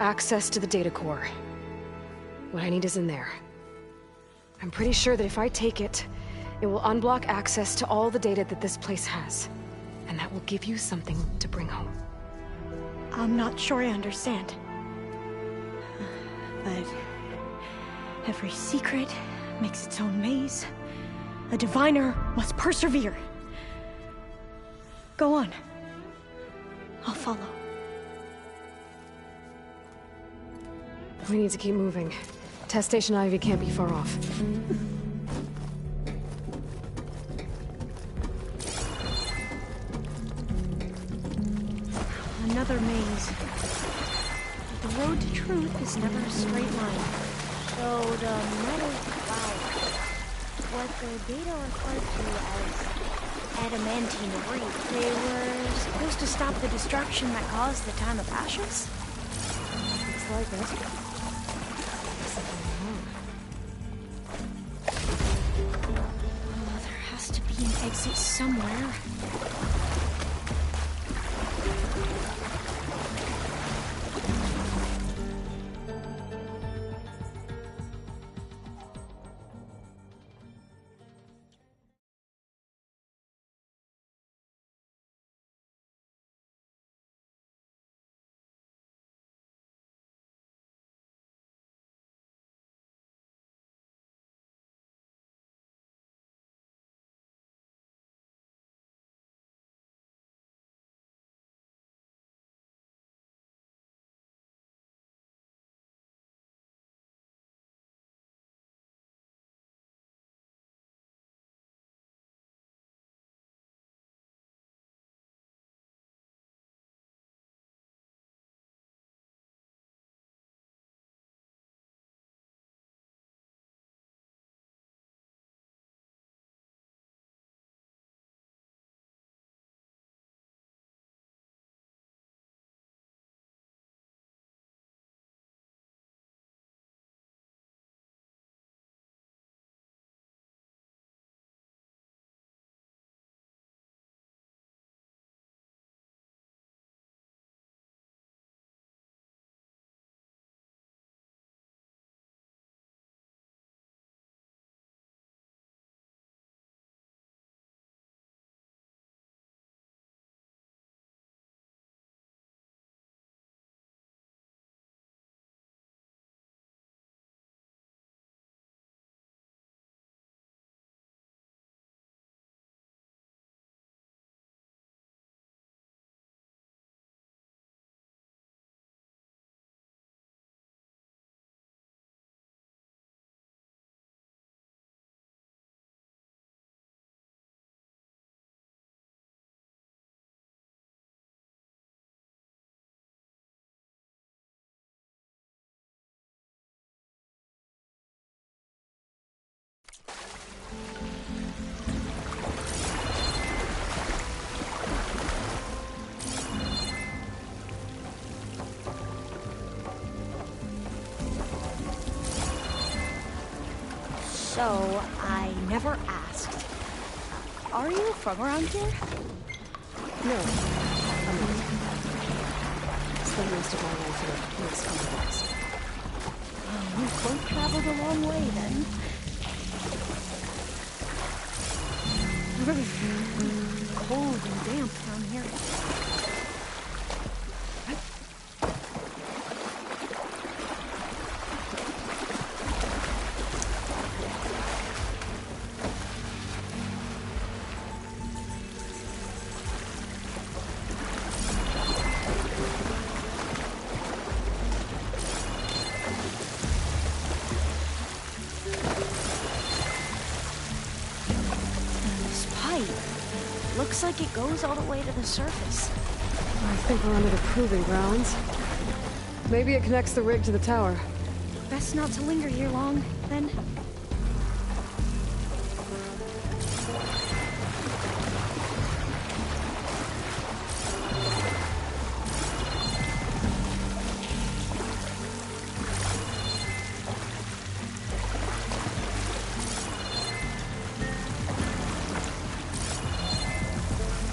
Access to the data core. What I need is in there. I'm pretty sure that if I take it, it will unblock access to all the data that this place has. And that will give you something to bring home. I'm not sure I understand. But every secret makes its own maze. A diviner must persevere. Go on. I'll follow. We need to keep moving. Test Station Ivy can't be far off. Another maze. The road to truth is never a straight line. So the metal cloud, what the data referred to as adamantine reef, they were supposed to stop the destruction that caused the Time of Ashes? Looks like it. Oh, there has to be an exit somewhere. So, I never asked. Are you from around here? No. I'm not. Spent most of my life in a place called West. We've both traveled a long way, then. Cold and damp down here. Looks like it goes all the way to the surface. I think we're under the proving grounds. Maybe it connects the rig to the tower. Best not to linger here long, then.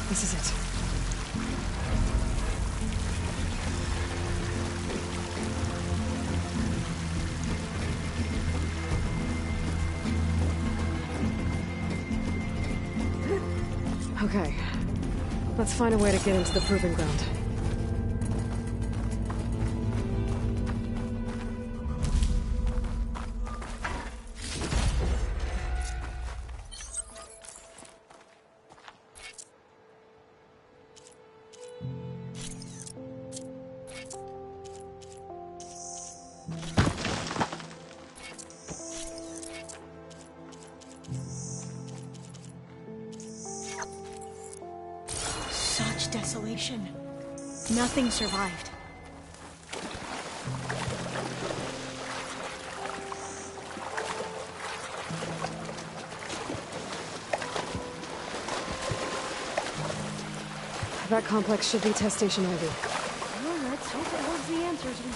This is it. Okay. Let's find a way to get into the proving ground. Such desolation. Nothing survived. That complex should be test station Ivy. Well, let's hope it holds the answers we...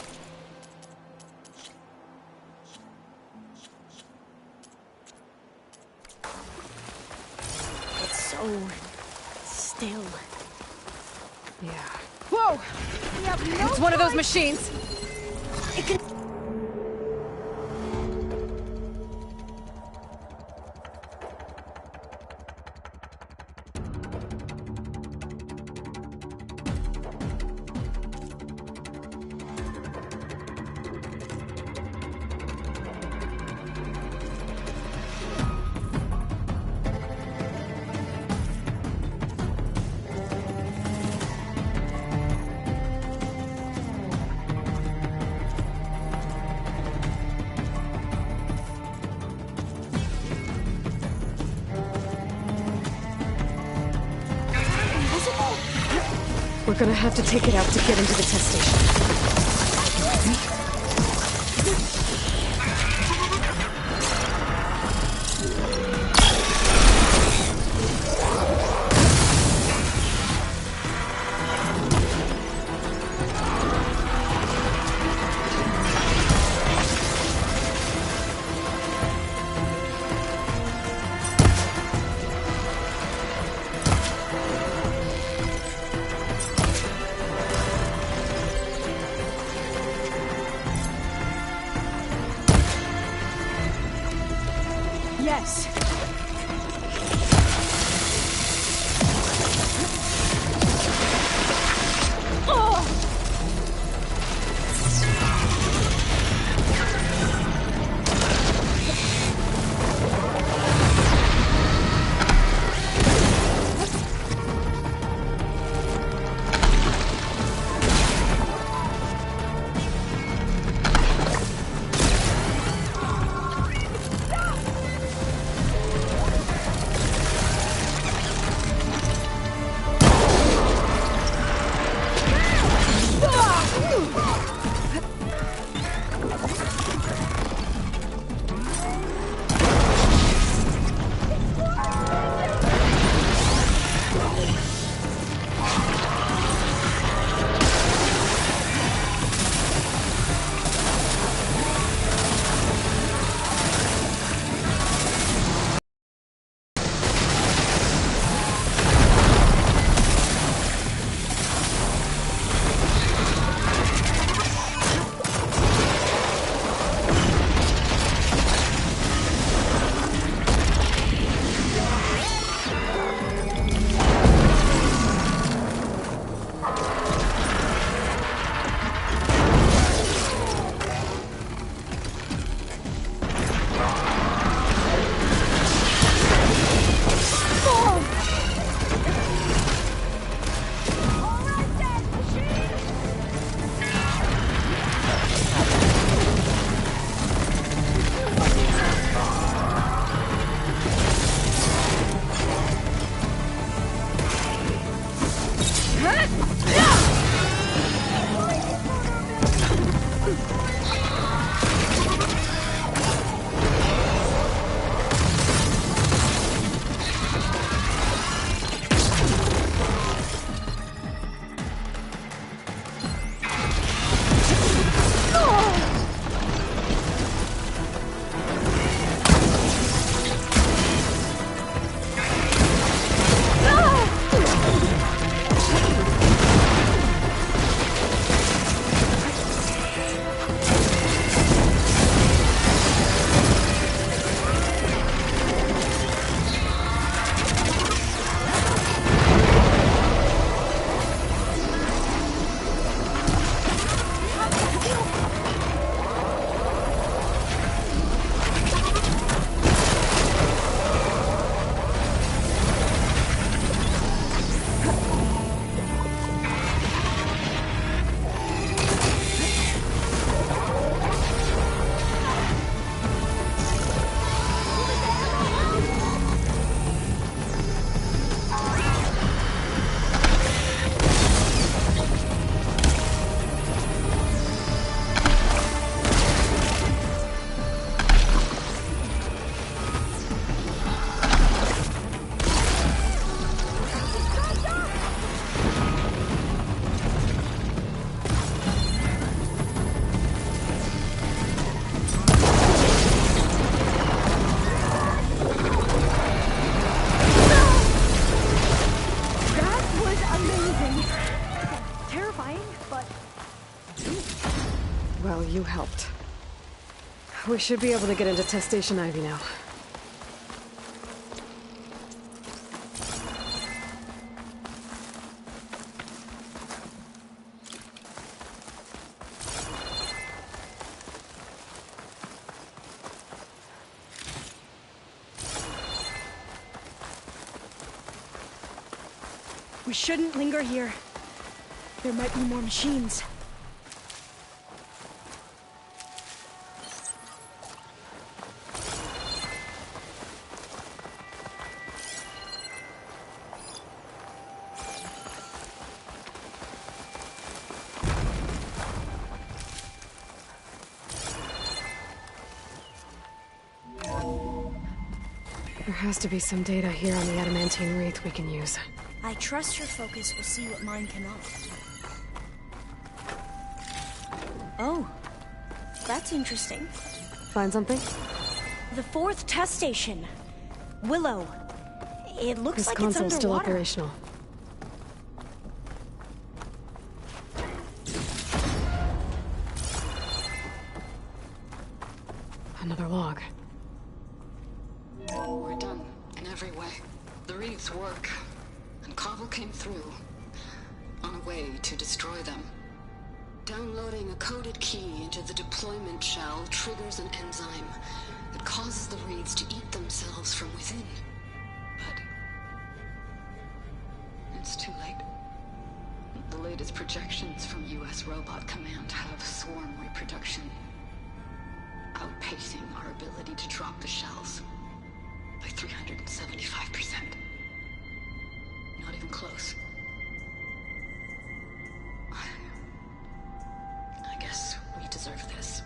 It's so... still. Yeah. Whoa! We have no It's one of those machines! It can... We're gonna have to take it out to get into the test station. Yes. Well, you helped. We should be able to get into Test Station Ivy now. We shouldn't linger here. There might be more machines. There has to be some data here on the adamantine wreath we can use. I trust your focus will see what mine cannot. Oh, that's interesting. Find something? The 4th test station. Willow. It looks This like it's console's underwater. still operational. Another log. We're done, in every way. The wreaths work, and Cobble came through, on a way to destroy them. Downloading a coded key into the deployment shell triggers an enzyme that causes the wreaths to eat themselves from within. But it's too late. The latest projections from US Robot Command have swarm reproduction, outpacing our ability to drop the shells by 375%. Not even close. I guess we deserve this.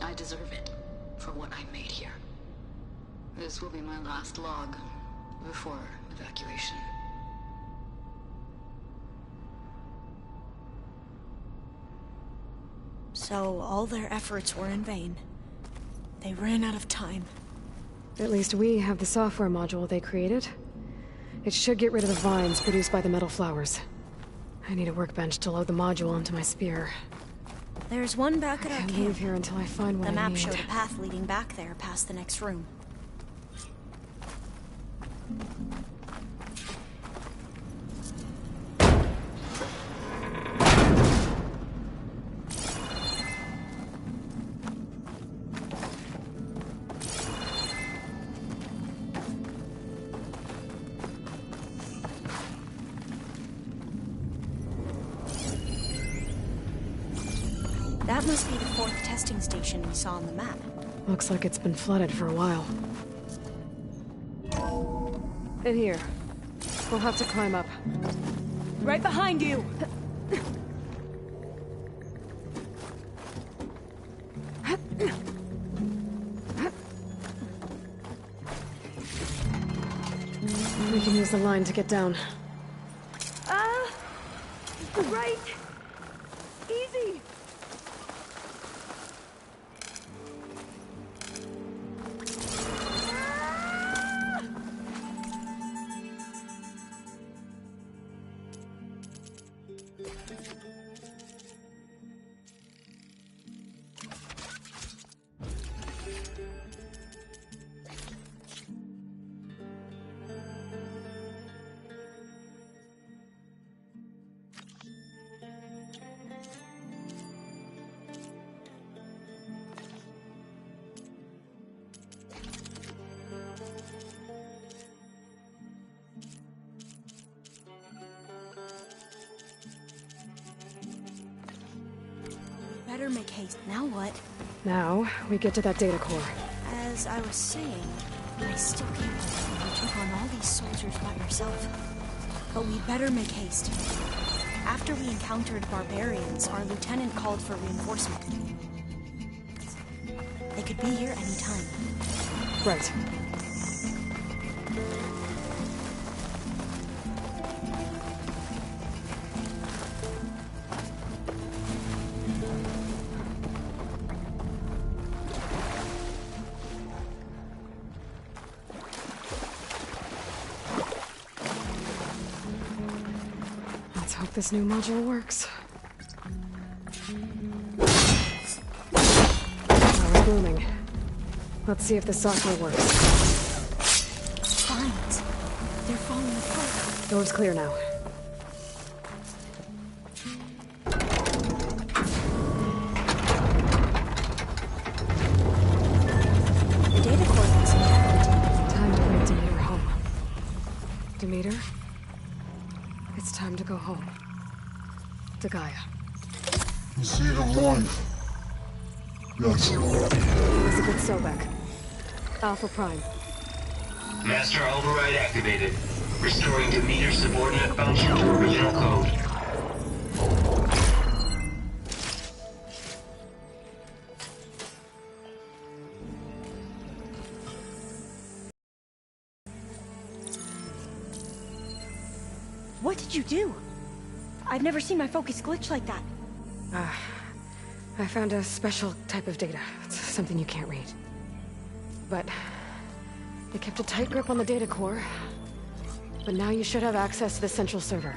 I deserve it for what I made here. This will be my last log before evacuation. So all their efforts were in vain. They ran out of time. At least we have the software module they created. It should get rid of the vines produced by the metal flowers. I need a workbench to load the module onto my spear. There's one back at I our can't camp. leave here until I find what The I map need. showed a path leading back there past the next room. That must be the 4th testing station we saw on the map. Looks like it's been flooded for a while. In here. We'll have to climb up. Right behind you! We can use the line to get down. Right! Easy! Better make haste. Now what? Now, we get to that data core. As I was saying, I still can't believe you took on all these soldiers by yourself. But we'd better make haste. After we encountered barbarians, our lieutenant called for reinforcement. They could be here anytime. Right. Let's hope this new module works. Power's booming. Let's see if the software works. Vines. They're falling apart. Door's clear now. The data core looks intact. Time to bring Demeter home. Demeter? It's time to go home. To Gaia. The seed of life. Yes. Elizabeth Sobek. Alpha Prime. Master override activated. Restoring Demeter subordinate function to original code. What did you do? I've never seen my focus glitch like that. I found a special type of data. It's something you can't read. But they kept a tight grip on the data core. But now you should have access to the central server.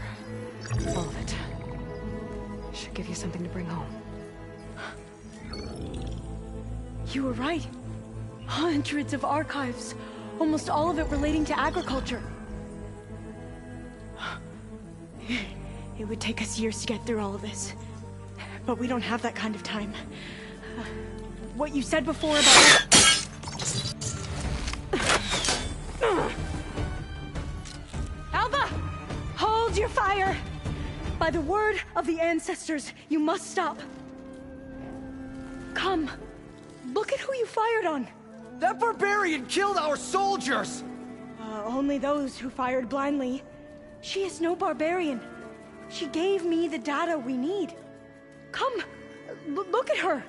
All of it. Should give you something to bring home. You were right. Hundreds of archives. Almost all of it relating to agriculture. It would take us years to get through all of this. But we don't have that kind of time. What you said before about... Alva! Hold your fire! By the word of the ancestors, you must stop. Come. Look at who you fired on. That barbarian killed our soldiers! Only those who fired blindly. She is no barbarian. She gave me the data we need. Come, look at her.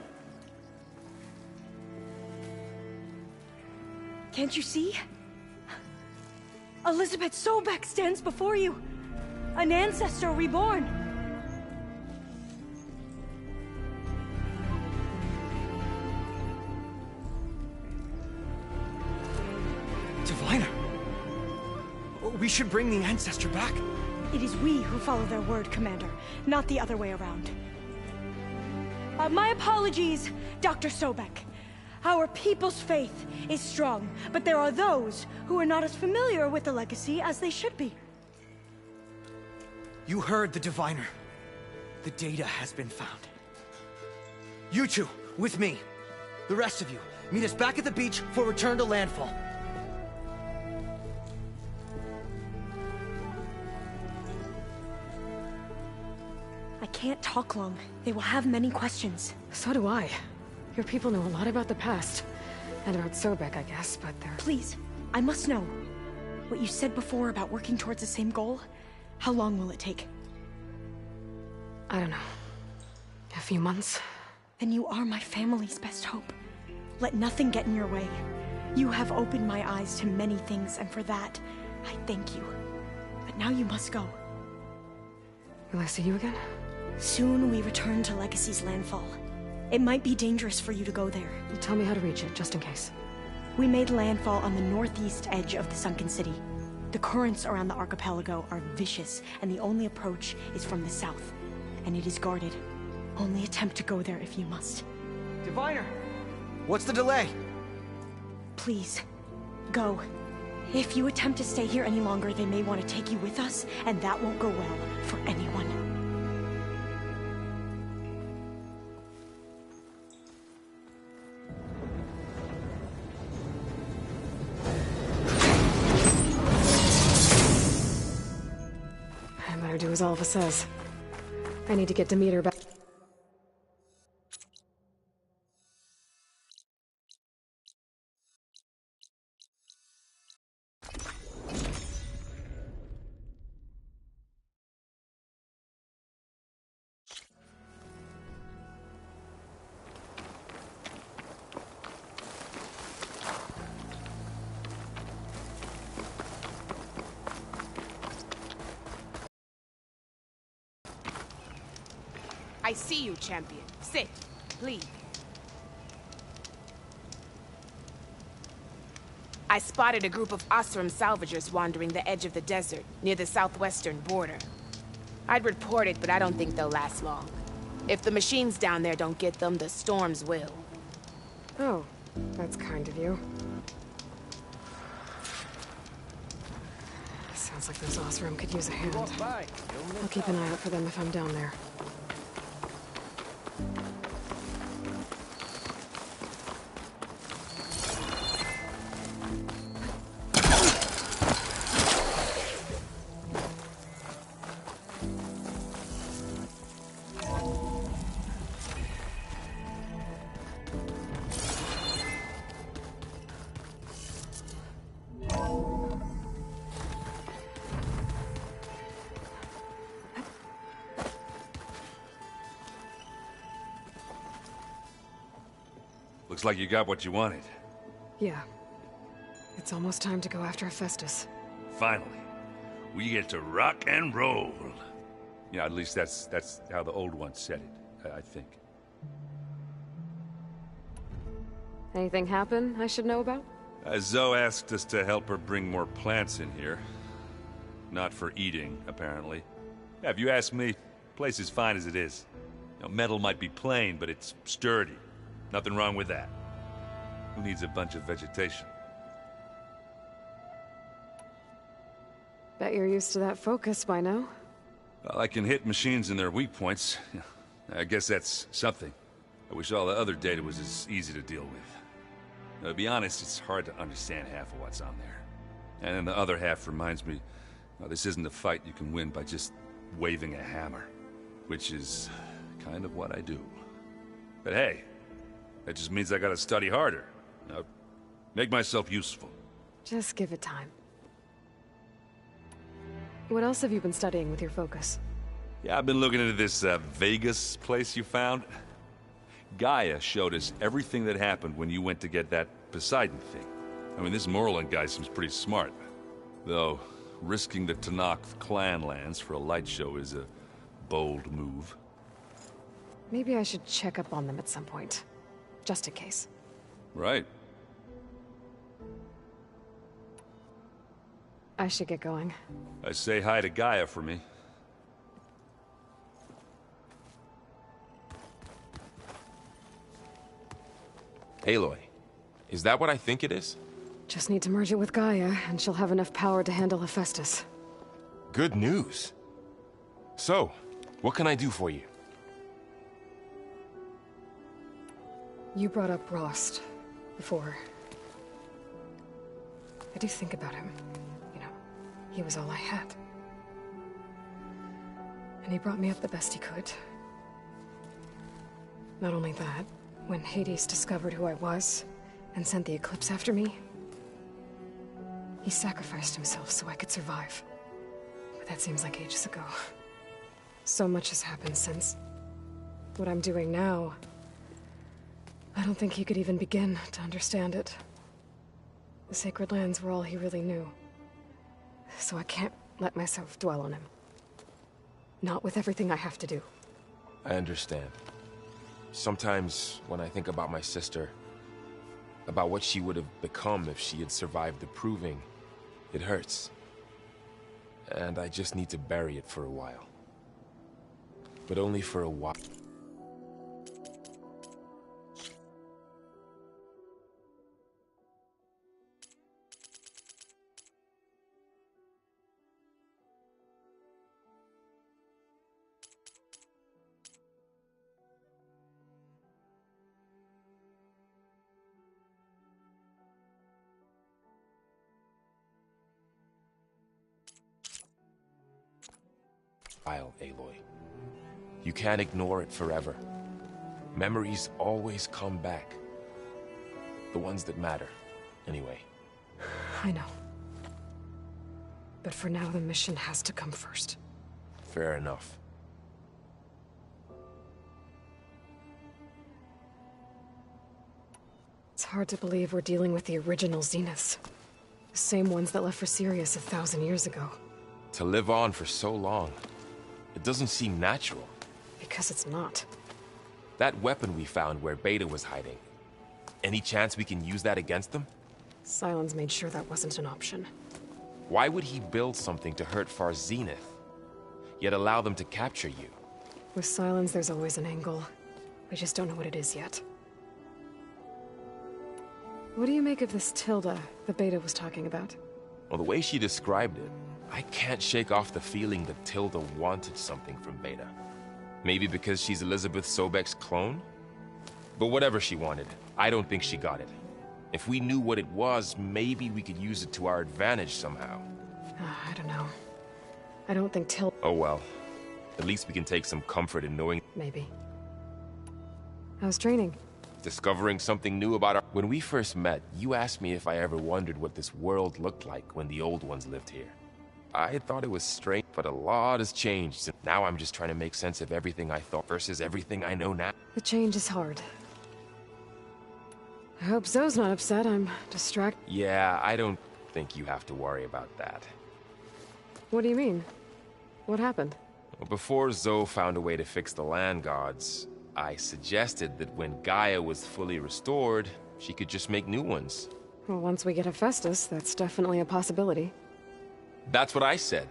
Can't you see? Elizabeth Sobek stands before you. An ancestor reborn. Diviner! We should bring the ancestor back. It is we who follow their word, Commander, not the other way around. My apologies, Dr. Sobek. Our people's faith is strong, but there are those who are not as familiar with the legacy as they should be. You heard the diviner. The data has been found. You two, with me. The rest of you, meet us back at the beach for return to landfall. I can't talk long. They will have many questions. So do I. Your people know a lot about the past. And about Sobek, I guess, but they're... Please, I must know. What you said before about working towards the same goal, how long will it take? I don't know. A few months? Then you are my family's best hope. Let nothing get in your way. You have opened my eyes to many things, and for that, I thank you. But now you must go. Will I see you again? Soon we return to Legacy's landfall. It might be dangerous for you to go there. Tell me how to reach it, just in case. We made landfall on the northeast edge of the sunken city. The currents around the archipelago are vicious, and the only approach is from the south. And it is guarded. Only attempt to go there if you must. Diviner! What's the delay? Please, go. If you attempt to stay here any longer, they may want to take you with us, and that won't go well for anyone. I better do as Alva says. I need to get Demeter back. I see you, champion. Sit, please. I spotted a group of Osram salvagers wandering the edge of the desert, near the southwestern border. I'd report it, but I don't think they'll last long. If the machines down there don't get them, the storms will. Oh, that's kind of you. Sounds like those Osram could use a hand. I'll keep an eye out for them if I'm down there. Looks like you got what you wanted. Yeah. It's almost time to go after Hephaestus. Finally. We get to rock and roll. Yeah, at least that's how the old one said it, I think. Anything happen I should know about? Zoe asked us to help her bring more plants in here. Not for eating, apparently. Yeah, if you ask me, the place is fine as it is. You know, metal might be plain, but it's sturdy. Nothing wrong with that. Who needs a bunch of vegetation? Bet you're used to that focus by now. Well, I can hit machines in their weak points. I guess that's something. I wish all the other data was as easy to deal with. Now, to be honest, it's hard to understand half of what's on there. And then the other half reminds me, well, this isn't a fight you can win by just waving a hammer. Which is kind of what I do. But hey, that just means I gotta study harder. Now, make myself useful. Just give it time. What else have you been studying with your focus? Yeah, I've been looking into this Vegas place you found. Gaia showed us everything that happened when you went to get that Poseidon thing. I mean, this Morlund guy seems pretty smart. Though, risking the Tenakth clan lands for a light show is a bold move. Maybe I should check up on them at some point. Just in case. Right. I should get going. Say hi to Gaia for me. Aloy, is that what I think it is? Just need to merge it with Gaia, and she'll have enough power to handle Hephaestus. Good news. So, what can I do for you? You brought up Rost before. I do think about him. You know, he was all I had. And he brought me up the best he could. Not only that, when Hades discovered who I was and sent the Eclipse after me, he sacrificed himself so I could survive. But that seems like ages ago. So much has happened since. What I'm doing now, I don't think he could even begin to understand it. The Sacred Lands were all he really knew. So I can't let myself dwell on him. Not with everything I have to do. I understand. Sometimes, when I think about my sister, about what she would have become if she had survived the Proving, it hurts. And I just need to bury it for a while. But only for a while. Aloy. You can't ignore it forever. Memories always come back. The ones that matter, anyway. I know. But for now, the mission has to come first. Fair enough. It's hard to believe we're dealing with the original Zeniths. The same ones that left for Sirius 1,000 years ago. To live on for so long, it doesn't seem natural. It because it's not. That weapon we found where Beta was hiding. Any chance we can use that against them? Sylens made sure that wasn't an option. Why would he build something to hurt Far Zenith, yet allow them to capture you? With Sylens, there's always an angle. We just don't know what it is yet. What do you make of this Tilda the Beta was talking about? Well, the way she described it, I can't shake off the feeling that Tilda wanted something from Beta. Maybe because she's Elizabeth Sobek's clone? But whatever she wanted, I don't think she got it. If we knew what it was, maybe we could use it to our advantage somehow. I don't know. I don't think Tilda... Oh well. At least we can take some comfort in knowing... Maybe. How's training? Discovering something new about our... When we first met, you asked me if I ever wondered what this world looked like when the old ones lived here. I thought it was strange, but a lot has changed. Now I'm just trying to make sense of everything I thought versus everything I know now. The change is hard. I hope Zoe's not upset. I'm distracted. Yeah, I don't think you have to worry about that. What do you mean? What happened? Well, before Zoe found a way to fix the land gods, I suggested that when Gaia was fully restored, she could just make new ones. Well, once we get Hephaestus, that's definitely a possibility. That's what I said.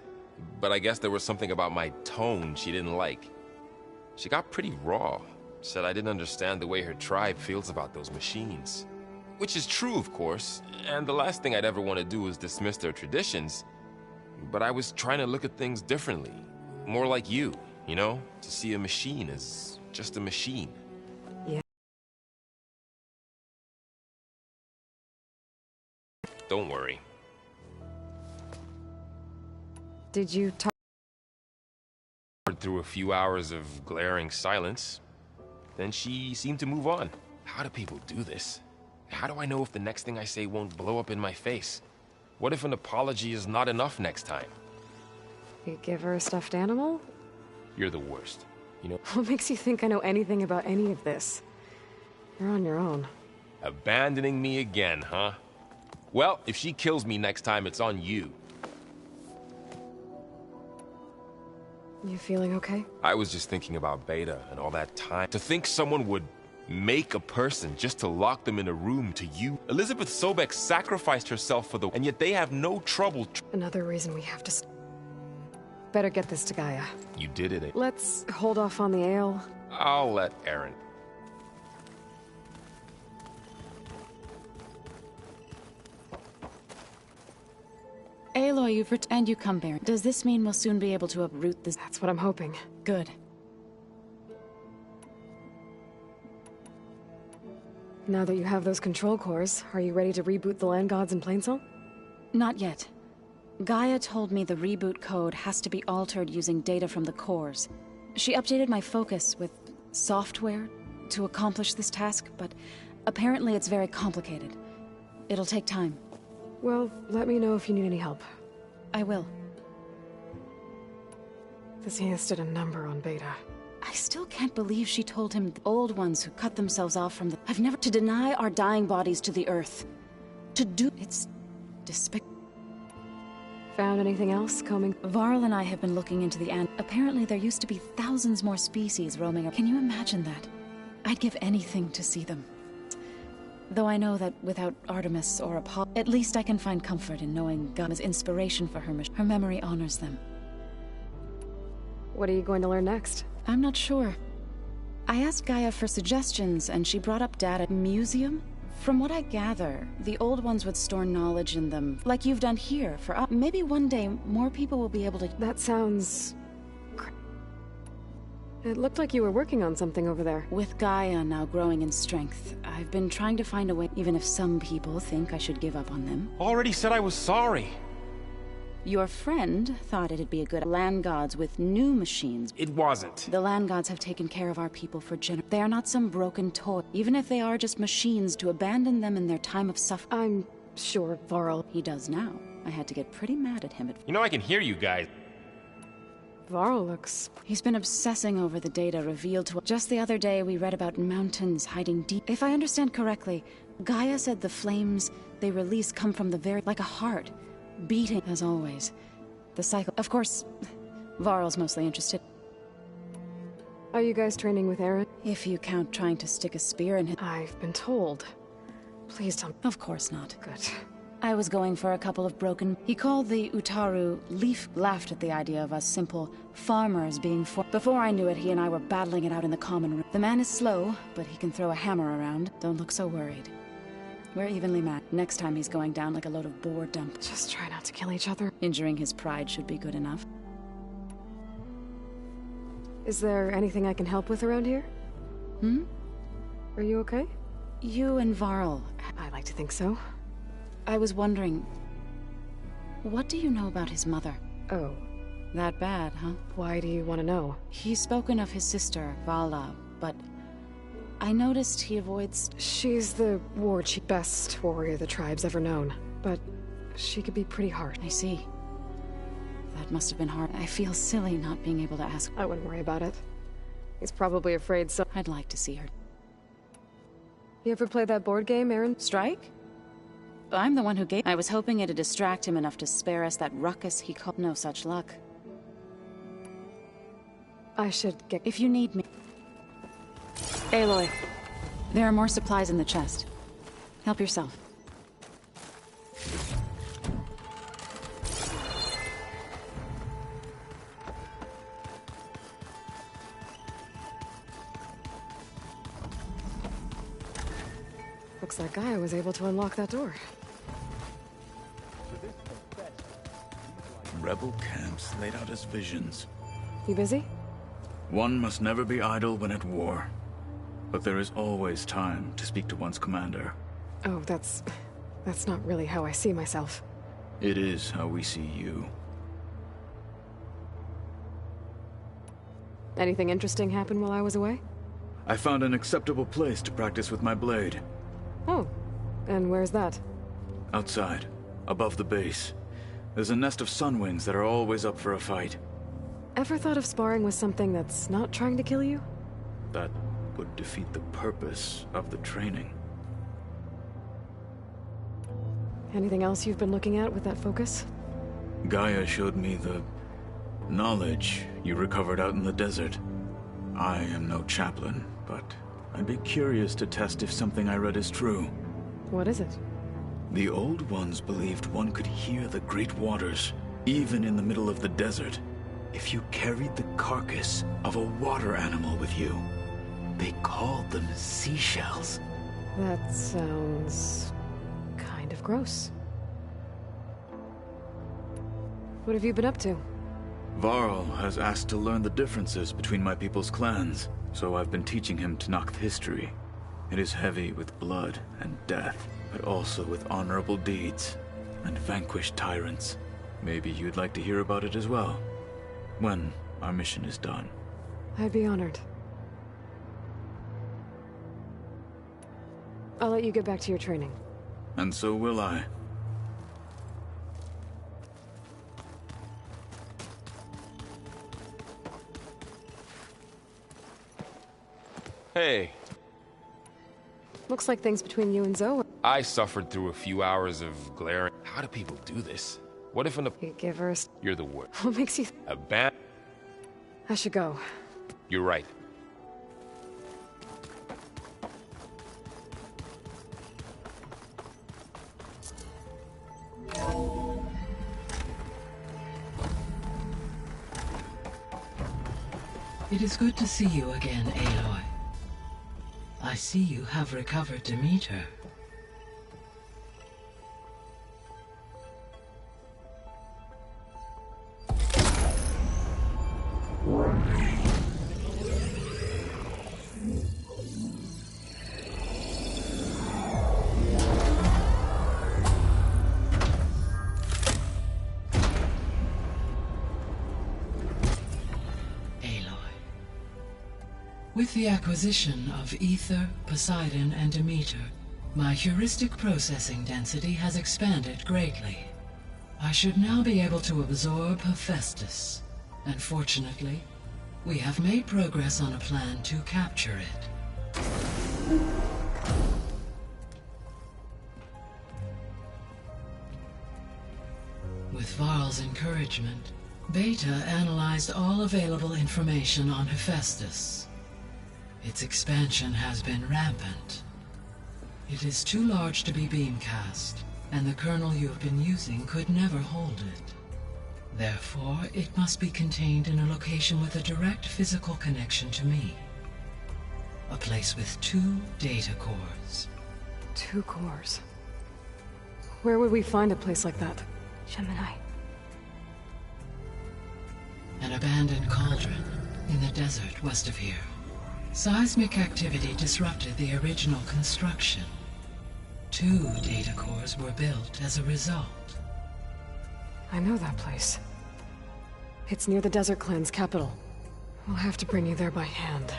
But I guess there was something about my tone she didn't like. She got pretty raw. Said I didn't understand the way her tribe feels about those machines. Which is true, of course, and the last thing I'd ever want to do is dismiss their traditions. But I was trying to look at things differently. More like you know? To see a machine as just a machine. Yeah. Don't worry. Did you talk through a few hours of glaring silence? Then she seemed to move on. How do people do this? How do I know if the next thing I say won't blow up in my face? What if an apology is not enough next time? You give her a stuffed animal? You're the worst. You know... What makes you think I know anything about any of this? You're on your own. Abandoning me again, huh? Well, if she kills me next time, it's on you. You feeling okay? I was just thinking about Beta and all that time. To think someone would make a person just to lock them in a room to you. Elizabeth Sobek sacrificed herself for the... And yet they have no trouble... Another reason we have to... Better get this to Gaia. You did it. Let's hold off on the ale. I'll let Aaron. Aloy, you've and you come, Baron. Does this mean we'll soon be able to uproot this? That's what I'm hoping. Good. Now that you have those control cores, are you ready to reboot the land gods in Plainsong? Not yet. Gaia told me the reboot code has to be altered using data from the cores. She updated my focus with software to accomplish this task, but apparently it's very complicated. It'll take time. Well, let me know if you need any help. I will. The Zeniths did a number on Beta. I still can't believe she told him the old ones who cut themselves off from the... I've never... To deny our dying bodies to the Earth. To do... It's... despicable. Found anything else combing? Varl and I have been looking into the ant. Apparently there used to be thousands more species roaming around. Can you imagine that? I'd give anything to see them. Though I know that without Artemis or Apollo, at least I can find comfort in knowing Gaia's inspiration for her mission. Her memory honors them. What are you going to learn next? I'm not sure. I asked Gaia for suggestions, and she brought up data. Museum? From what I gather, the old ones would store knowledge in them, like you've done here for us. Maybe one day more people will be able to... That sounds... It looked like you were working on something over there. With Gaia now growing in strength, I've been trying to find a way, even if some people think I should give up on them. Already said I was sorry. Your friend thought it'd be a good land gods with new machines. It wasn't. The land gods have taken care of our people for generations. They are not some broken toy, even if they are just machines to abandon them in their time of suffering. I'm sure Varl... He does now. I had to get pretty mad at him at... You know, I can hear you guys. Varl looks... He's been obsessing over the data revealed to us. Just the other day, we read about mountains hiding deep. If I understand correctly, Gaia said the flames they release come from the very... like a heart. Beating, as always. The cycle... Of course, Varl's mostly interested. Are you guys training with Eren? If you count trying to stick a spear in his... I've been told. Please don't... Of course not. Good. I was going for a couple of broken... He called the Utaru Leaf, laughed at the idea of us simple farmers being Before I knew it, he and I were battling it out in the common room. The man is slow, but he can throw a hammer around. Don't look so worried. We're evenly matched. Next time he's going down like a load of boar dump. Just try not to kill each other. Injuring his pride should be good enough. Is there anything I can help with around here? Hmm? Are you okay? You and Varl. I like to think so. I was wondering... What do you know about his mother? Oh. That bad, huh? Why do you want to know? He's spoken of his sister, Vala, but... I noticed he avoids... She's the war chief, best warrior the tribe's ever known. But she could be pretty hard. I see. That must have been hard. I feel silly not being able to ask. I wouldn't worry about it. He's probably afraid so... I'd like to see her. You ever play that board game, Eren? Strike? I'm the one who gave... I was hoping it'd distract him enough to spare us that ruckus he called... No such luck. I should get... If you need me... Aloy. There are more supplies in the chest. Help yourself. Looks like Gaia was able to unlock that door. Rebel camps laid out as visions. You busy? One must never be idle when at war. But there is always time to speak to one's commander. Oh, that's not really how I see myself. It is how we see you. Anything interesting happen while I was away? I found an acceptable place to practice with my blade. Oh, and where's that? Outside, above the base. There's a nest of sunwings that are always up for a fight. Ever thought of sparring with something that's not trying to kill you? That would defeat the purpose of the training. Anything else you've been looking at with that focus? Gaia showed me the knowledge you recovered out in the desert. I am no chaplain, but I'd be curious to test if something I read is true. What is it? The Old Ones believed one could hear the great waters, even in the middle of the desert, if you carried the carcass of a water animal with you. They called them seashells. That sounds... kind of gross. What have you been up to? Varl has asked to learn the differences between my people's clans, so I've been teaching him Tenakth history. It is heavy with blood and death, but also with honorable deeds and vanquished tyrants. Maybe you'd like to hear about it as well, when our mission is done. I'd be honored. I'll let you get back to your training. And so will I. Hey. Looks like things between you and Zoe. I suffered through a few hours of glaring. How do people do this? What if You give her a... You're the wood. What makes you... A bat? I should go. You're right. It is good to see you again, Aloy. I see you have recovered Demeter. With the acquisition of Ether, Poseidon, and Demeter, my heuristic processing density has expanded greatly. I should now be able to absorb Hephaestus, and fortunately, we have made progress on a plan to capture it. With Varl's encouragement, Beta analyzed all available information on Hephaestus. Its expansion has been rampant. It is too large to be beamcast, and the kernel you have been using could never hold it. Therefore, it must be contained in a location with a direct physical connection to me. A place with 2 data cores. 2 cores? Where would we find a place like that? Gemini. An abandoned cauldron in the desert west of here. Seismic activity disrupted the original construction. 2 data cores were built as a result. I know that place. It's near the Desert Clan's capital. We'll have to bring you there by hand.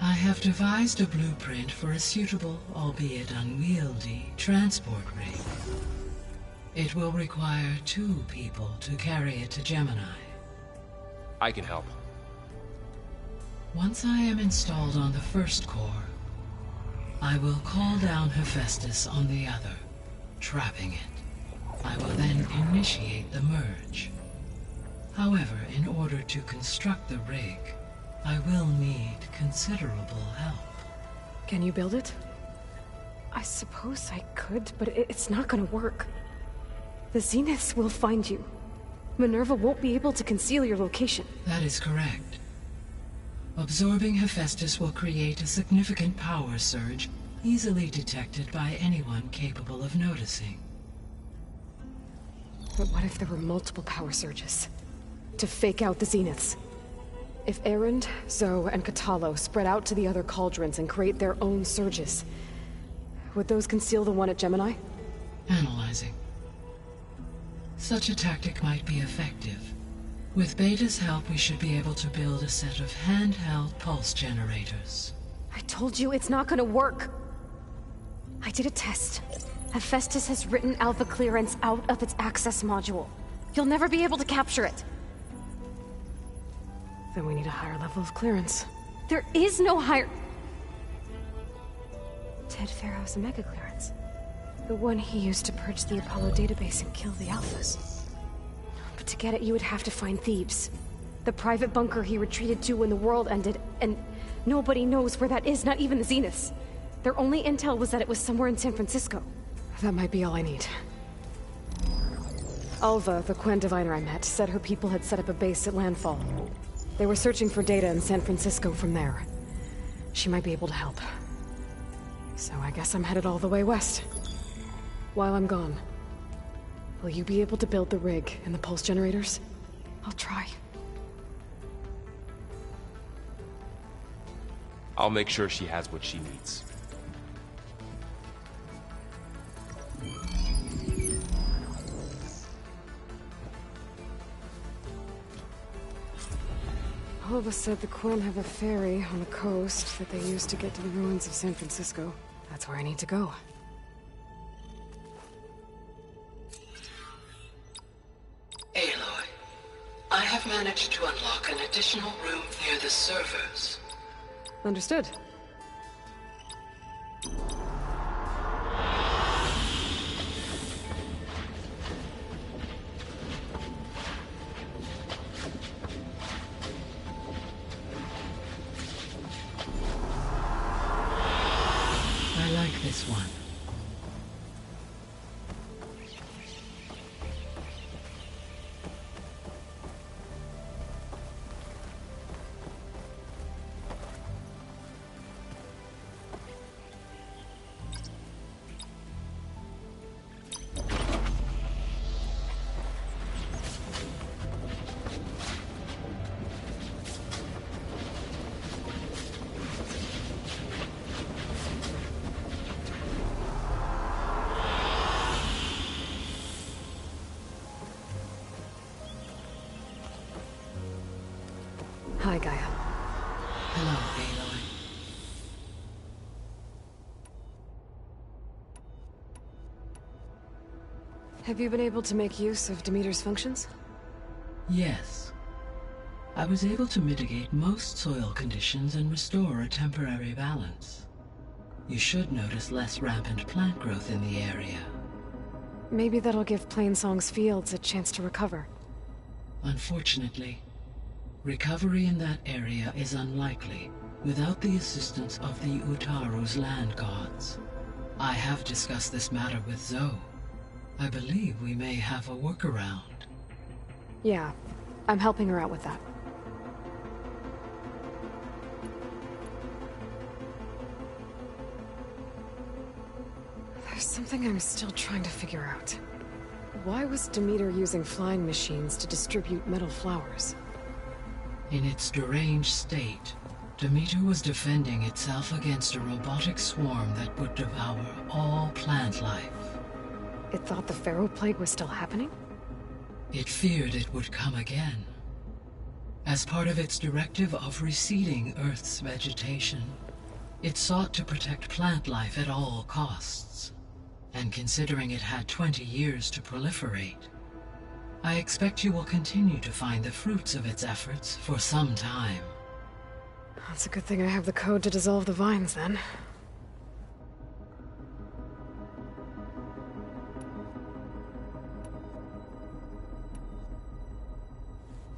I have devised a blueprint for a suitable, albeit unwieldy, transport rig. It will require 2 people to carry it to Gemini. I can help. Once I am installed on the first core, I will call down Hephaestus on the other, trapping it. I will then initiate the merge. However, in order to construct the rig, I will need considerable help. Can you build it? I suppose I could, but it's not gonna work. The Zeniths will find you. Minerva won't be able to conceal your location. That is correct. Absorbing Hephaestus will create a significant power surge, easily detected by anyone capable of noticing. But what if there were multiple power surges? To fake out the Zeniths? If Erend, Zoe, and Katalo spread out to the other cauldrons and create their own surges, would those conceal the one at Gemini? Analyzing. Such a tactic might be effective. With Beta's help, we should be able to build a set of handheld pulse generators. I told you it's not gonna work! I did a test. Hephaestus has written Alpha clearance out of its access module. You'll never be able to capture it. Then we need a higher level of clearance. There is no higher... Ted Pharaoh's Omega clearance. The one he used to purge the Apollo database and kill the Alphas. But to get it, you would have to find Thebes. The private bunker he retreated to when the world ended, and nobody knows where that is, not even the Zeniths. Their only intel was that it was somewhere in San Francisco. That might be all I need. Alva, the Quen diviner I met, said her people had set up a base at Landfall. They were searching for data in San Francisco from there. She might be able to help. So I guess I'm headed all the way west. While I'm gone, will you be able to build the rig and the pulse generators? I'll try. I'll make sure she has what she needs. Alva said the Quen have a ferry on the coast that they use to get to the ruins of San Francisco. That's where I need to go. Aloy, I have managed to unlock an additional room near the servers. Understood. I like this one. Hi, Gaia. Hello, Aloy. Have you been able to make use of Demeter's functions? Yes. I was able to mitigate most soil conditions and restore a temporary balance. You should notice less rampant plant growth in the area. Maybe that'll give Plainsong's fields a chance to recover. Unfortunately, recovery in that area is unlikely, without the assistance of the Utaru's land gods. I have discussed this matter with Zoe. I believe we may have a workaround. Yeah, I'm helping her out with that. There's something I'm still trying to figure out. Why was Demeter using flying machines to distribute metal flowers? In its deranged state, Demeter was defending itself against a robotic swarm that would devour all plant life. It thought the Pharaoh Plague was still happening? It feared it would come again. As part of its directive of reseeding Earth's vegetation, it sought to protect plant life at all costs. And considering it had 20 years to proliferate, I expect you will continue to find the fruits of its efforts for some time. That's a good thing I have the code to dissolve the vines, then.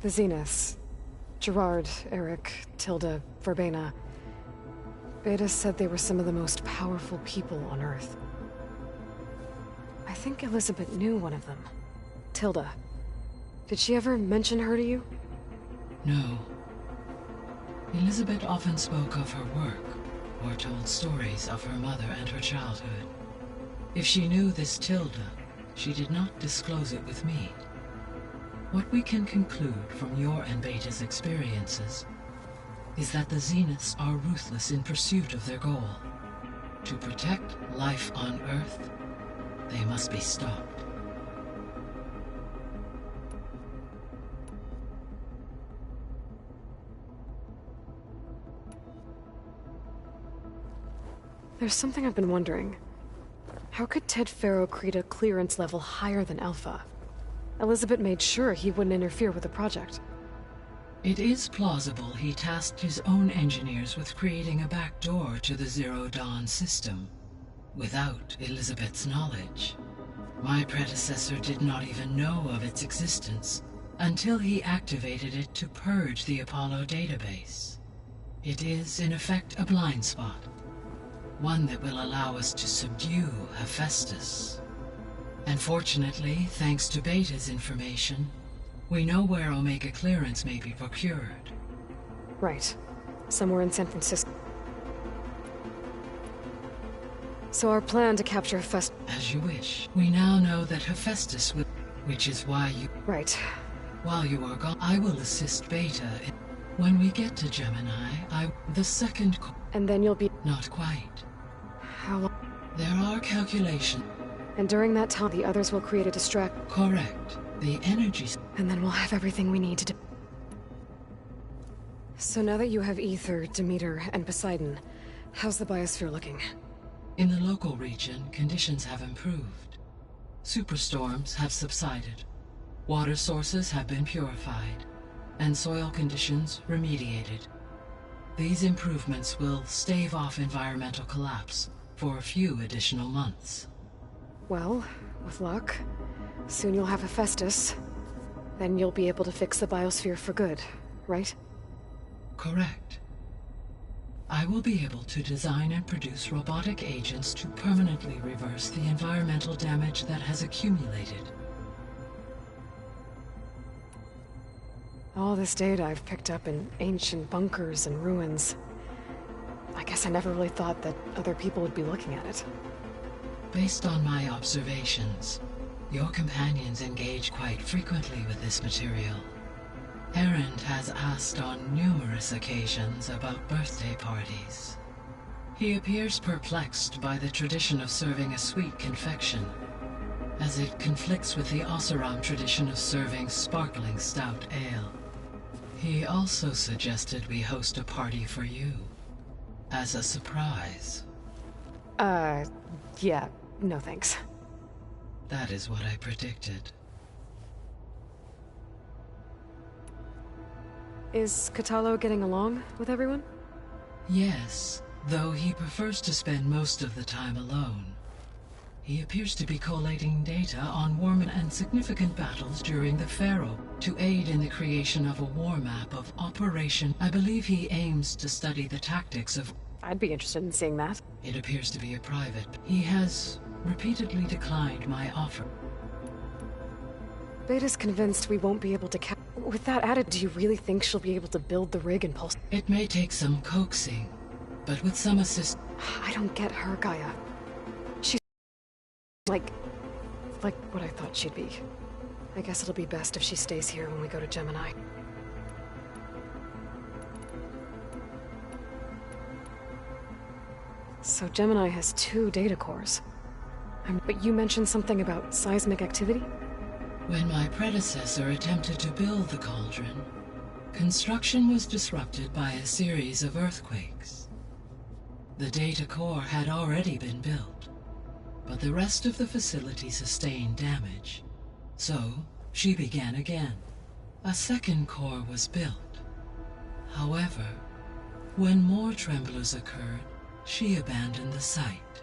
The Zeniths. Gerard, Eric, Tilda, Verbena. Beta said they were some of the most powerful people on Earth. I think Elizabeth knew one of them. Tilda. Did she ever mention her to you? No. Elizabeth often spoke of her work, or told stories of her mother and her childhood. If she knew this Tilda, she did not disclose it with me. What we can conclude from your and Beta's experiences is that the Zeniths are ruthless in pursuit of their goal. To protect life on Earth, they must be stopped. There's something I've been wondering. How could Ted Faro create a clearance level higher than Alpha? Elizabeth made sure he wouldn't interfere with the project. It is plausible he tasked his own engineers with creating a back door to the Zero Dawn system, without Elizabeth's knowledge. My predecessor did not even know of its existence until he activated it to purge the Apollo database. It is, in effect, a blind spot. One that will allow us to subdue Hephaestus. And fortunately, thanks to Beta's information, we know where Omega clearance may be procured. Right. Somewhere in San Francisco. So our plan to capture Hephaestus... As you wish. We now know that Hephaestus will... Which is why you... Right. While you are gone, I will assist Beta in... When we get to Gemini, the second... And then you'll be... Not quite. How long? There are calculations. And during that time, the others will create a distract... Correct. The energies... And then we'll have everything we need to do... So now that you have Ether, Demeter, and Poseidon, how's the biosphere looking? In the local region, conditions have improved. Superstorms have subsided. Water sources have been purified, and soil conditions remediated. These improvements will stave off environmental collapse for a few additional months. Well, with luck, soon you'll have Hephaestus. Then you'll be able to fix the biosphere for good, right? Correct. I will be able to design and produce robotic agents to permanently reverse the environmental damage that has accumulated. All this data I've picked up in ancient bunkers and ruins. I guess I never really thought that other people would be looking at it. Based on my observations, your companions engage quite frequently with this material. Erend has asked on numerous occasions about birthday parties. He appears perplexed by the tradition of serving a sweet confection, as it conflicts with the Oseram tradition of serving sparkling stout ale. He also suggested we host a party for you, as a surprise. Yeah, no thanks. That is what I predicted. Is Kotallo getting along with everyone? Yes, though he prefers to spend most of the time alone. He appears to be collating data on warmen and significant battles during the Pharaoh to aid in the creation of a war map of Operation. I believe he aims to study the tactics of... I'd be interested in seeing that. It appears to be a private. He has repeatedly declined my offer. Beta's convinced we won't be able to With that added, do you really think she'll be able to build the rig and pulse? It may take some coaxing, but with some assist... I don't get her, Gaia. She's... like what I thought she'd be. I guess it'll be best if she stays here when we go to Gemini. So Gemini has 2 data cores. But you mentioned something about seismic activity? When my predecessor attempted to build the cauldron, construction was disrupted by a series of earthquakes. The data core had already been built, but the rest of the facility sustained damage. So, she began again. A second core was built. However, when more tremblers occurred, she abandoned the site.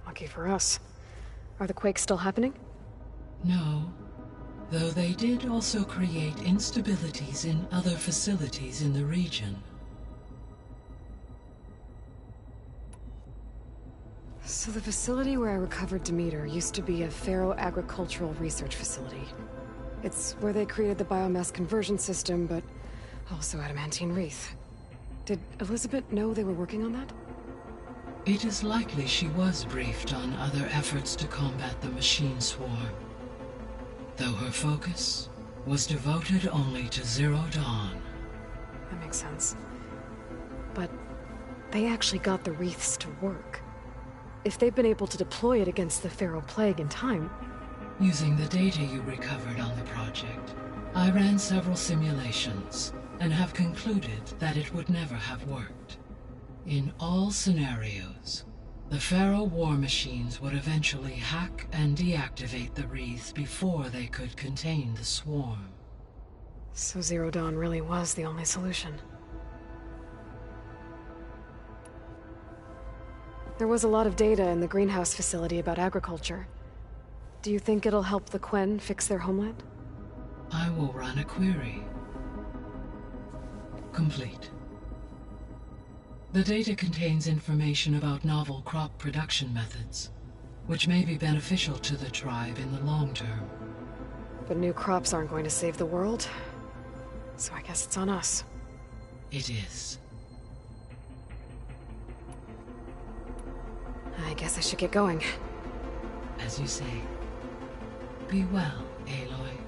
Lucky for us. Are the quakes still happening? No, though they did also create instabilities in other facilities in the region. So the facility where I recovered Demeter used to be a Pharaoh agricultural research facility. It's where they created the biomass conversion system, but also adamantine wreath. Did Elizabeth know they were working on that? It is likely she was briefed on other efforts to combat the machine swarm, though her focus was devoted only to Zero Dawn. That makes sense. But they actually got the wreaths to work. If they've been able to deploy it against the Pharaoh Plague in time... Using the data you recovered on the project, I ran several simulations and have concluded that it would never have worked. In all scenarios, the Pharaoh war machines would eventually hack and deactivate the wreaths before they could contain the swarm. So Zero Dawn really was the only solution. There was a lot of data in the greenhouse facility about agriculture. Do you think it'll help the Quen fix their homeland? I will run a query. Complete. The data contains information about novel crop production methods, which may be beneficial to the tribe in the long term. But new crops aren't going to save the world, so I guess it's on us. It is. I guess I should get going. As you say. Be well, Aloy.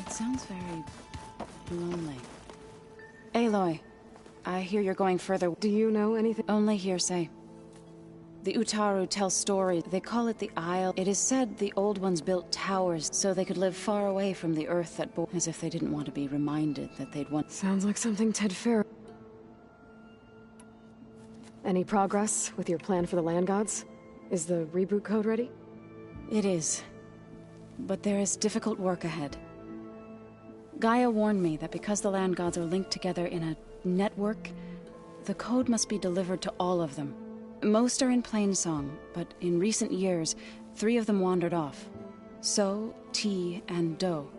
Sounds very lonely. Aloy, I hear you're going further. Do you know anything? Only hearsay. The Utaru tell stories. They call it the Isle. It is said the Old Ones built towers so they could live far away from the Earth that bore, as if they didn't want to be reminded that they'd once... Sounds like something Ted Pharaoh... Any progress with your plan for the Land Gods? Is the reboot code ready? It is. But there is difficult work ahead. Gaia warned me that because the Land Gods are linked together in a network, the code must be delivered to all of them. Most are in Plainsong, but in recent years, 3 of them wandered off. So, T, and Do.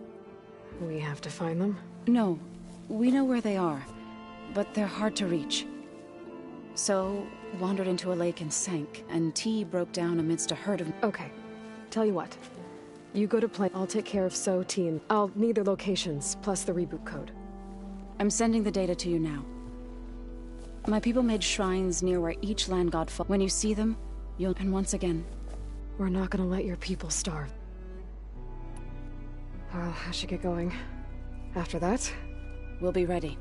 We have to find them? No, we know where they are, but they're hard to reach. So, wandered into a lake and sank, and T broke down amidst a herd of... Okay, tell you what. You go to Plain. I'll take care of So, T, and I'll need their locations, plus the reboot code. I'm sending the data to you now. My people made shrines near where each land god fought. When you see them, you'll... And once again... We're not gonna let your people starve. Well, I should get going. After that... We'll be ready.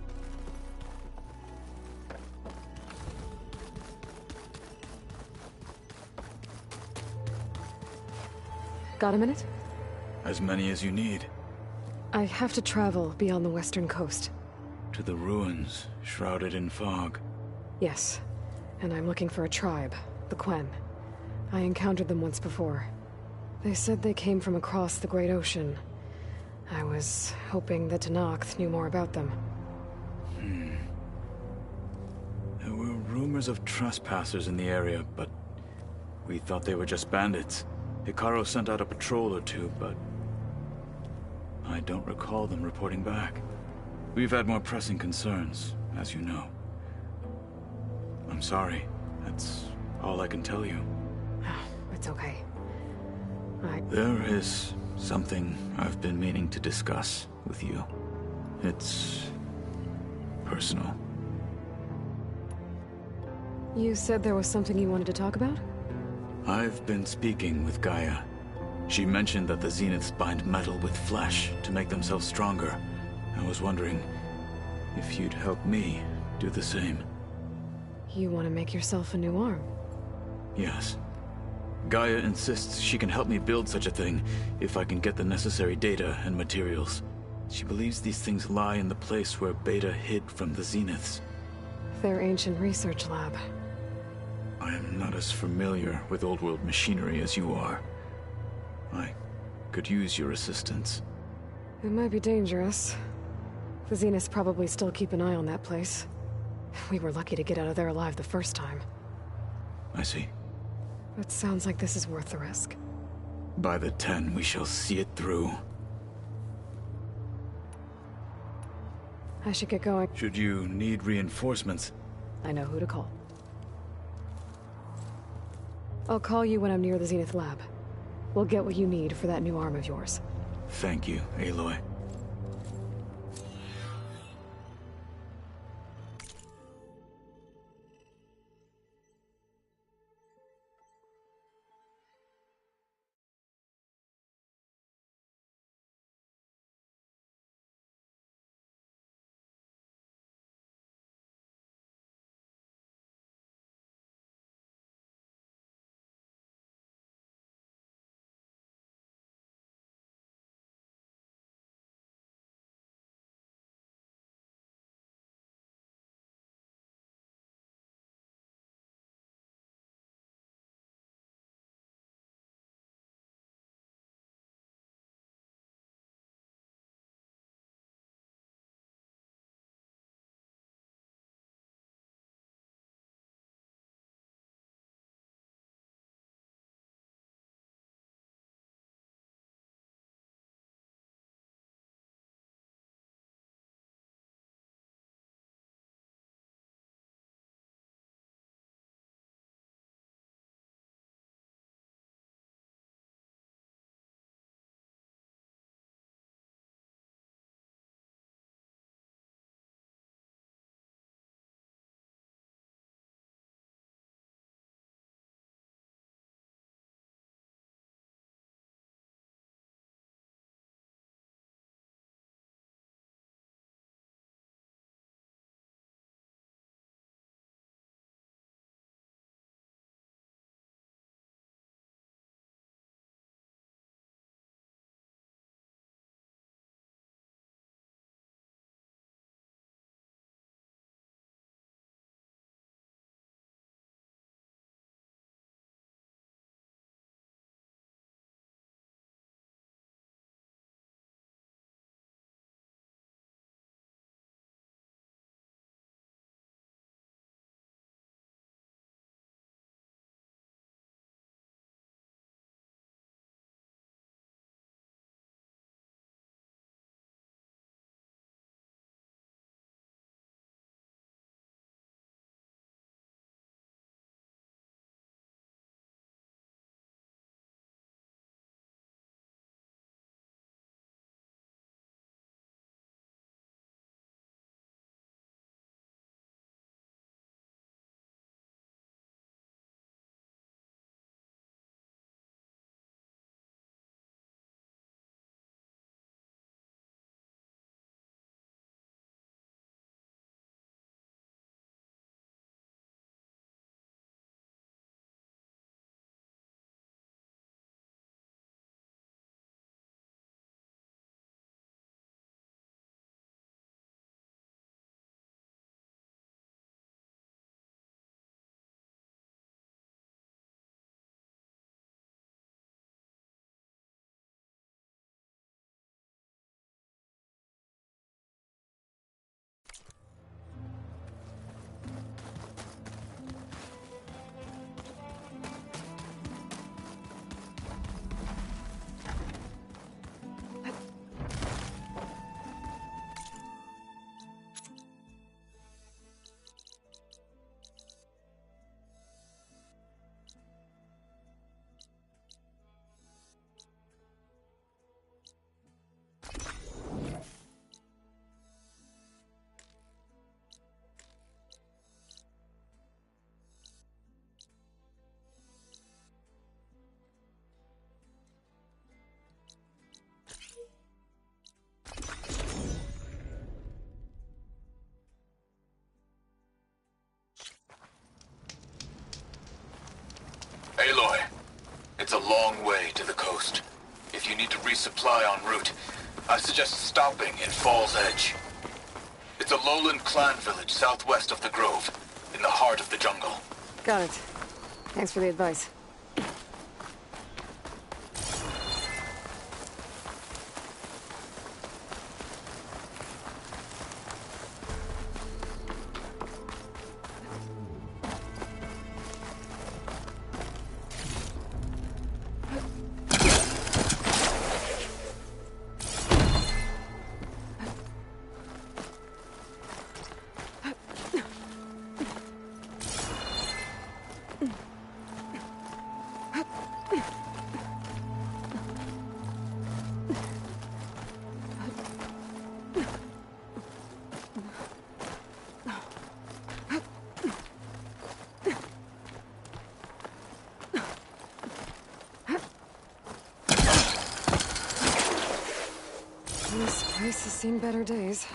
Got a minute? As many as you need. I have to travel beyond the western coast. To the ruins, shrouded in fog. Yes, and I'm looking for a tribe, the Quen. I encountered them once before. They said they came from across the Great Ocean. I was hoping that Tenakth knew more about them. There were rumors of trespassers in the area, but we thought they were just bandits. Hekarro sent out a patrol or two, but I don't recall them reporting back. We've had more pressing concerns, as you know. I'm sorry. That's all I can tell you. It's okay. There is something I've been meaning to discuss with you. It's personal. You said there was something you wanted to talk about? I've been speaking with Gaia. She mentioned that the Zeniths bind metal with flesh to make themselves stronger. I was wondering if you'd help me do the same. You want to make yourself a new arm? Yes. Gaia insists she can help me build such a thing if I can get the necessary data and materials. She believes these things lie in the place where Beta hid from the Zeniths. Their ancient research lab. I am not as familiar with old-world machinery as you are. I could use your assistance. It might be dangerous. The Zeniths probably still keep an eye on that place. We were lucky to get out of there alive the first time. I see. It sounds like this is worth the risk. By the 10, we shall see it through. I should get going. Should you need reinforcements? I know who to call. I'll call you when I'm near the Zenith lab. We'll get what you need for that new arm of yours. Thank you, Aloy. Aloy, it's a long way to the coast. If you need to resupply en route, I suggest stopping in Fall's Edge. It's a lowland clan village southwest of the Grove, in the heart of the jungle. Got it. Thanks for the advice. This place has seen better days.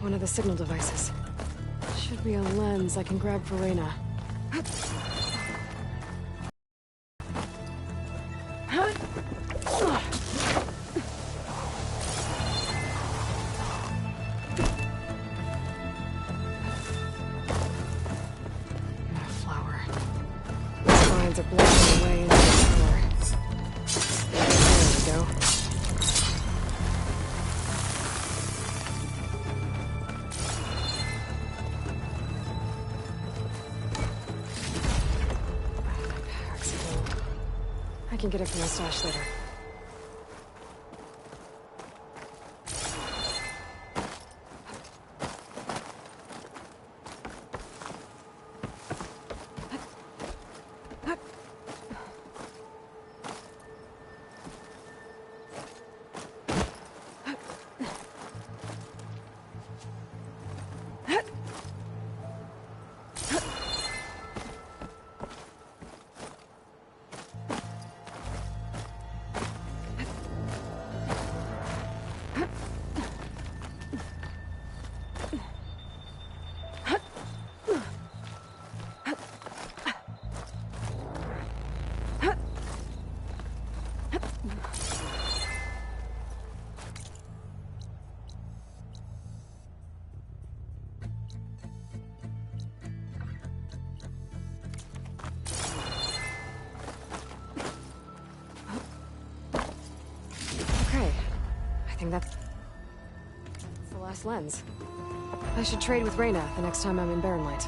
One of the signal devices. Should be a lens I can grab for Reyna. Flower. These vines are blocking the way into the store. There we go. I can get it from my stash later. That's the last lens. I should trade with Reyna the next time I'm in Barren Light.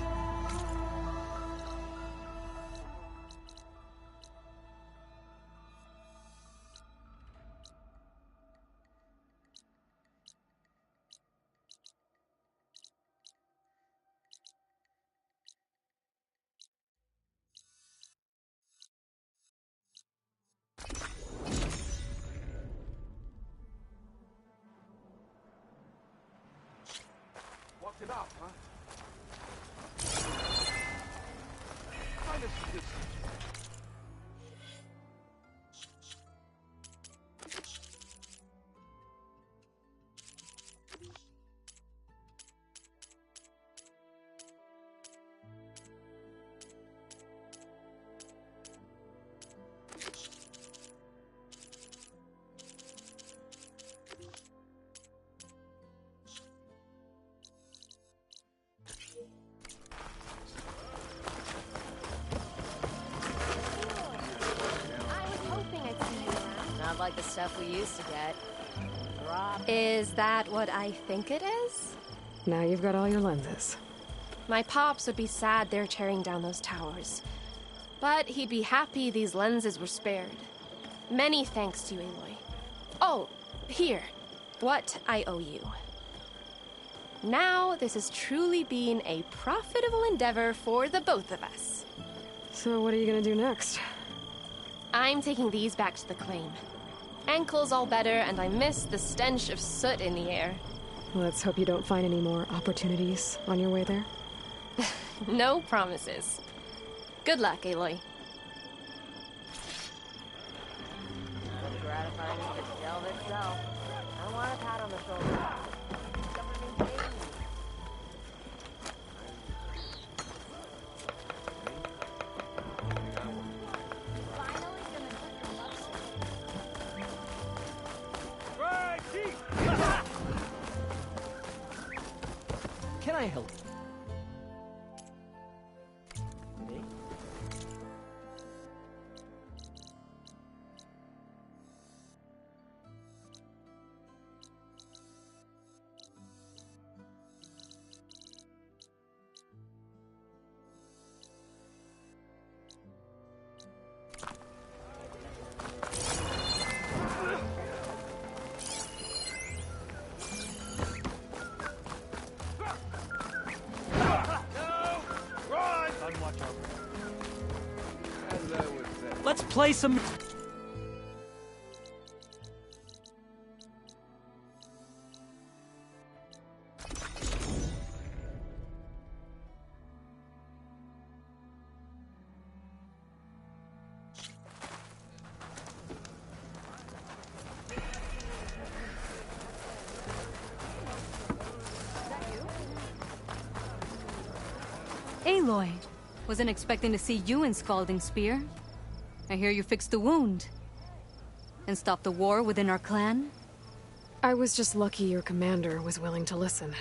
It up, huh? Find us some distance. like the stuff we used to get. Is that what I think it is? Now you've got all your lenses. My pops would be sad they're tearing down those towers. But he'd be happy these lenses were spared. Many thanks to you, Aloy. Oh, here. What I owe you. Now, this has truly been a profitable endeavor for the both of us. So what are you gonna do next? I'm taking these back to the claim. Ankle's all better, and I miss the stench of soot in the air. Let's hope you don't find any more opportunities on your way there. No promises. Good luck, Aloy. It's gratifying to the delve itself. I want a pat on the shoulder. Can I help? Me? Let's play some... Aloy, wasn't expecting to see you in Scalding Spear. I hear you fixed the wound. And stopped the war within our clan? I was just lucky your commander was willing to listen.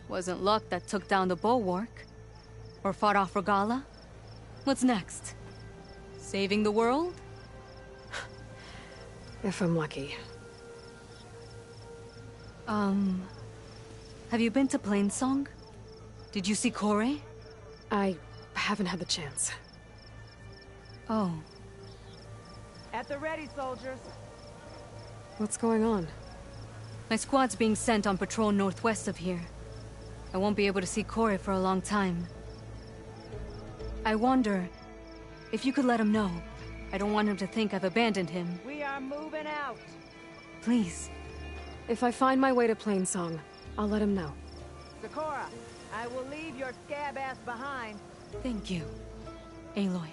Wasn't luck that took down the bulwark? Or fought off Regalla? What's next? Saving the world? If I'm lucky. Have you been to Plainsong? Did you see Kore? I haven't had the chance. Oh. At the ready, soldiers. What's going on? My squad's being sent on patrol northwest of here. I won't be able to see Kore for a long time. I wonder if you could let him know. I don't want him to think I've abandoned him. We are moving out. Please. If I find my way to Plainsong, I'll let him know. Sakura, I will leave your scab ass behind. Thank you, Aloy.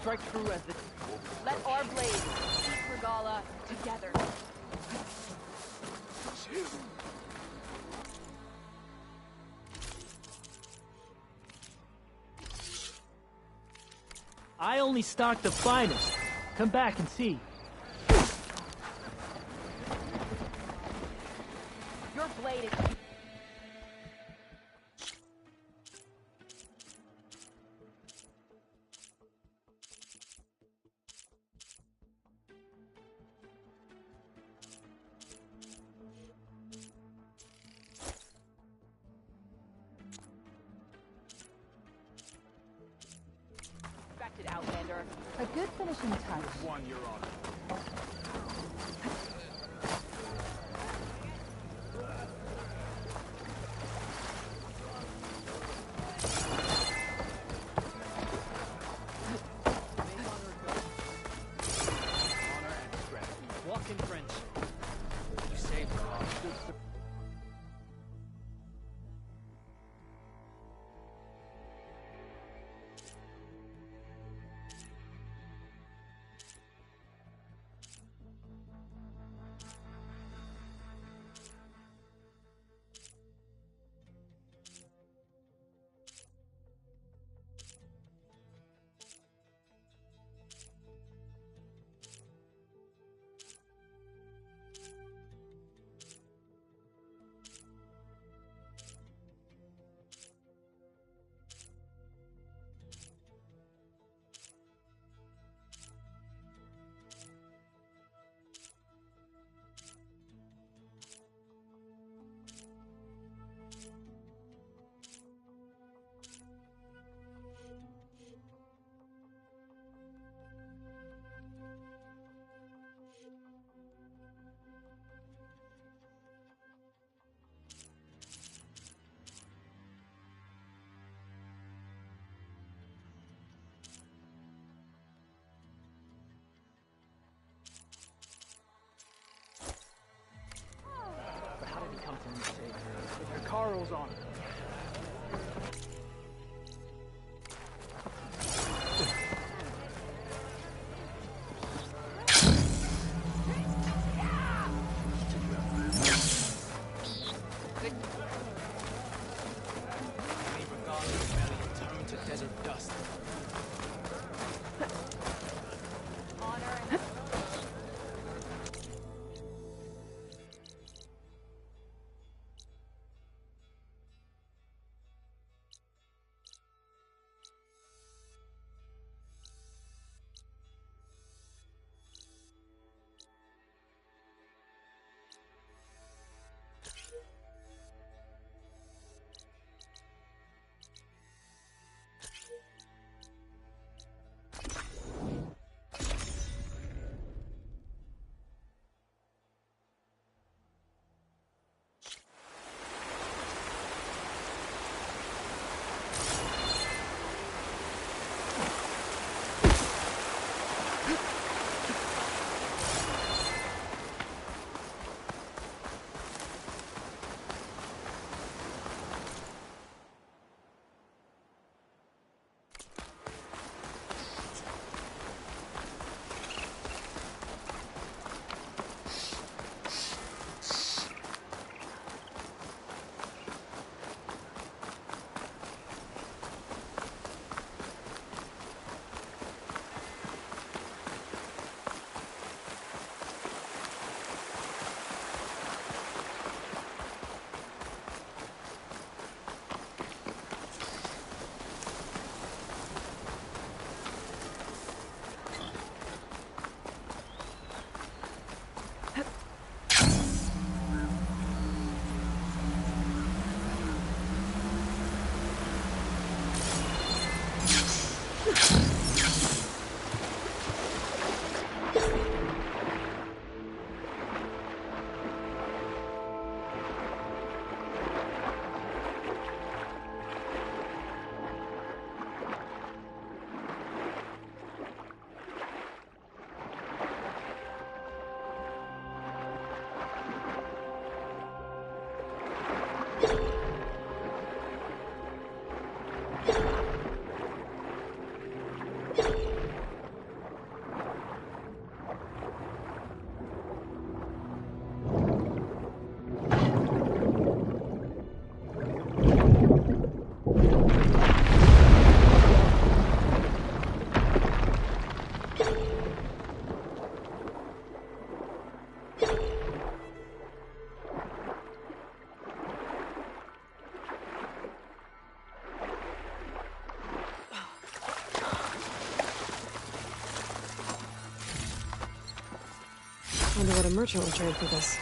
Strike through as the... Let our blades keep Regalla together. I only stock the finest. Come back and see. Your blade is... Outlander. A good finishing touch. One, Your Honor. Walk in French. You saved her. Wonder what a merchant would trade for this.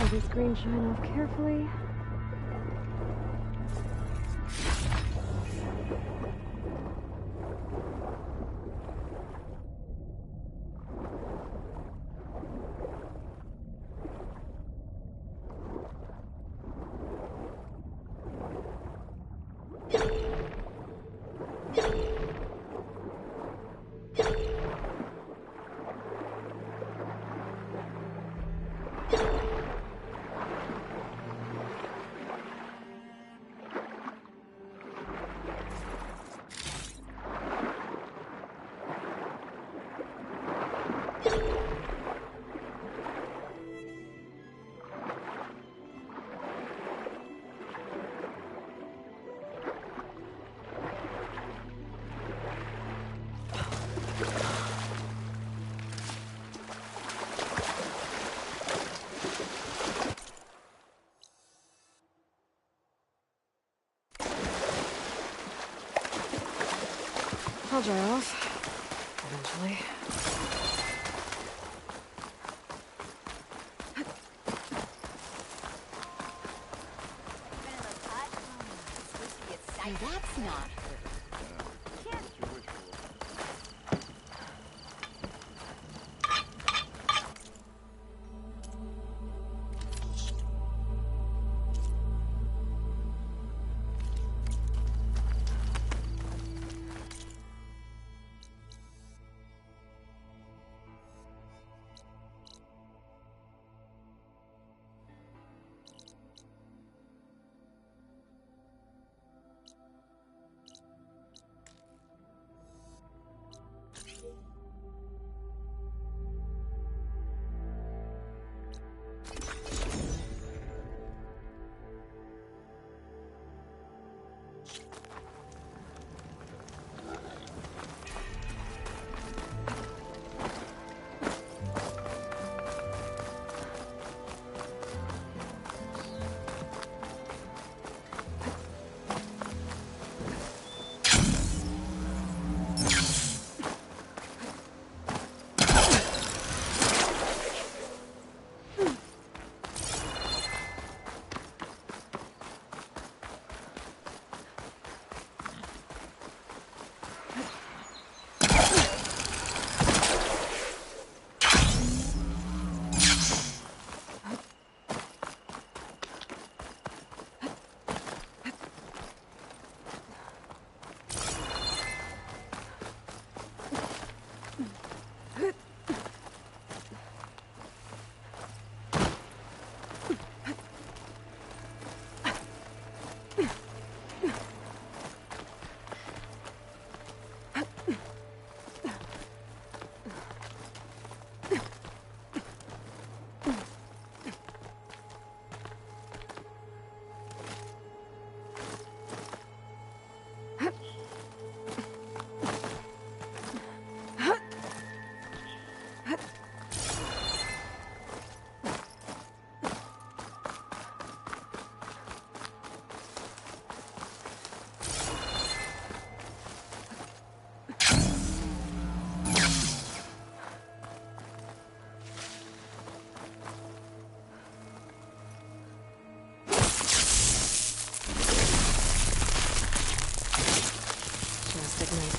Let this green shine off carefully. I'll dry off. Eventually. That's not.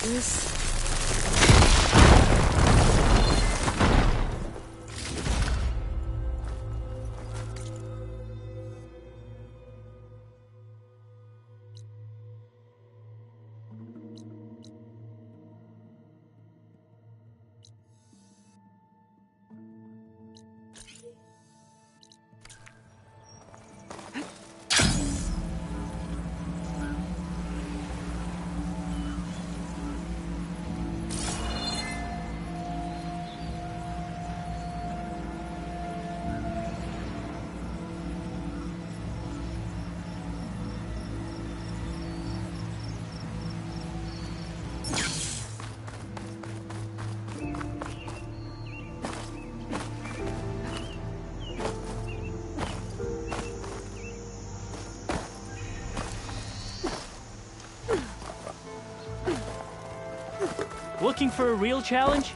This. Looking for a real challenge?